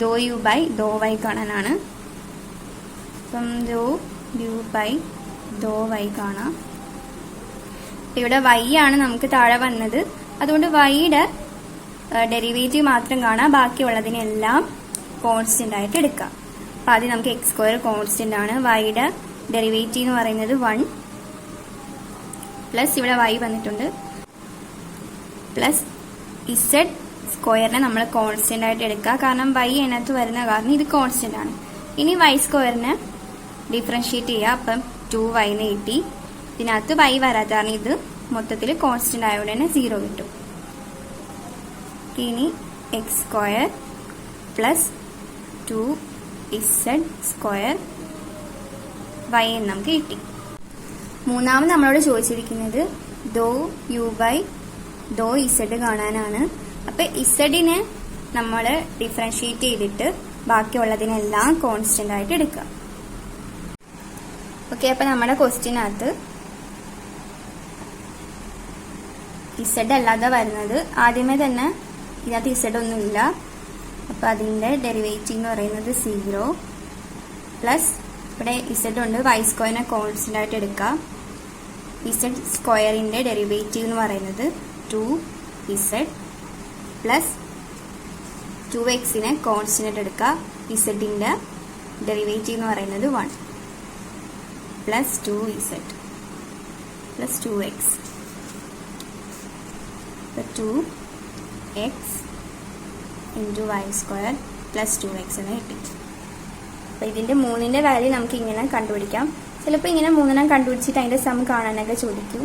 ഡോ യു ബൈ ഡോ വൈ കാണാനാണ്. അപ്പം ഡോ യു ബൈ ഡോ വൈ കാണാം. ഇവിടെ y ആണ് നമുക്ക് താഴെ വന്നത്. അതുകൊണ്ട് y-യുടെ ഡെറിവേറ്റീവ് മാത്രം കാണാം. ബാക്കിയുള്ളതിനെല്ലാം കോൺസ്റ്റന്റ് ആയിട്ട് എടുക്കാം. അപ്പൊ ആദ്യം നമുക്ക് x² കോൺസ്റ്റന്റ് ആണ്. y-യുടെ ഡെറിവേറ്റീവ് എന്ന് പറയുന്നത് 1 പ്ലസ് ഇവിടെ y വന്നിട്ടുണ്ട് പ്ലസ് z² നമ്മൾ കോൺസ്റ്റന്റ് ആയിട്ട് എടുക്കുക. കാരണം y അതിനകത്ത് വരുന്ന കാരണം ഇത് കോൺസ്റ്റന്റ് ആണ്. ഇനി y² ഡിഫറൻഷിയേറ്റ് ചെയ്യുക. അപ്പം 2y എന്ന് കിട്ടി. ഇതിനകത്ത് y വരാത്ത കാരണം ഇത് മൊത്തത്തിൽ കോൺസ്റ്റന്റ് ആയതുകൊണ്ട് തന്നെ 0 കിട്ടും. ഇനി x² പ്ലസ് 2z² y എന്ന് നമുക്ക് കിട്ടി. മൂന്നാമത് നമ്മളോട് ചോദിച്ചിരിക്കുന്നത് ഡോ യു ബൈ ഡോ ഇസഡ് കാണാനാണ്. അപ്പൊ ഇസഡിനെ നമ്മൾ ഡിഫറൻഷിയേറ്റ് ചെയ്തിട്ട് ബാക്കിയുള്ളതിനെല്ലാം കോൺസ്റ്റന്റ് ആയിട്ട് എടുക്കുക. ഓക്കെ, അപ്പൊ നമ്മുടെ ക്വസ്റ്റ്യനകത്ത് ഇസഡ് അല്ലാതെ വരുന്നത് ആദ്യമേ തന്നെ ഇതിനകത്ത് ഇസഡ് ഒന്നുമില്ല. അപ്പൊ അതിന്റെ ഡെറിവേറ്റീവ് എന്ന് പറയുന്നത് 0 പ്ലസ് ഇവിടെ ഇസഡ് ഉണ്ട്. y² കോൺസ്റ്റന്റ് ആയിട്ട് എടുക്കുക. z² ഡെറിവേറ്റീവ് എന്ന് പറയുന്നത് 2z പ്ലസ് 2x കോൺസ്റ്റന്റ് എടുക്കുക. ഇസഡിന്റെ ഡെറിവേറ്റീവ് എന്ന് പറയുന്നത് 1 plus 2z plus 2x 2x into y² plus 2x എന്ന് കിട്ടി. അപ്പൊ ഇതിന്റെ 3ന്റെ വാല്യൂ നമുക്ക് ഇങ്ങനെ കണ്ടുപിടിക്കാം. ചിലപ്പോൾ ഇങ്ങനെ 3 കണ്ടുപിടിച്ചിട്ട് അതിന്റെ സം കാണാനൊക്കെ ചോദിക്കും.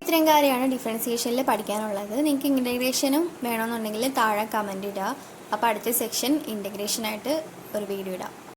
ഇത്രയും കാര്യമാണ് ഡിഫറൻസിയേഷനിൽ പഠിക്കാനുള്ളത്. നിങ്ങൾക്ക് ഇൻ്റഗ്രേഷനും വേണമെന്നുണ്ടെങ്കിൽ താഴെ കമന്റ് ഇടുക. അപ്പോൾ അടുത്ത സെക്ഷൻ ഇൻ്റഗ്രേഷനായിട്ട് ഒരു വീഡിയോ ഇടാം.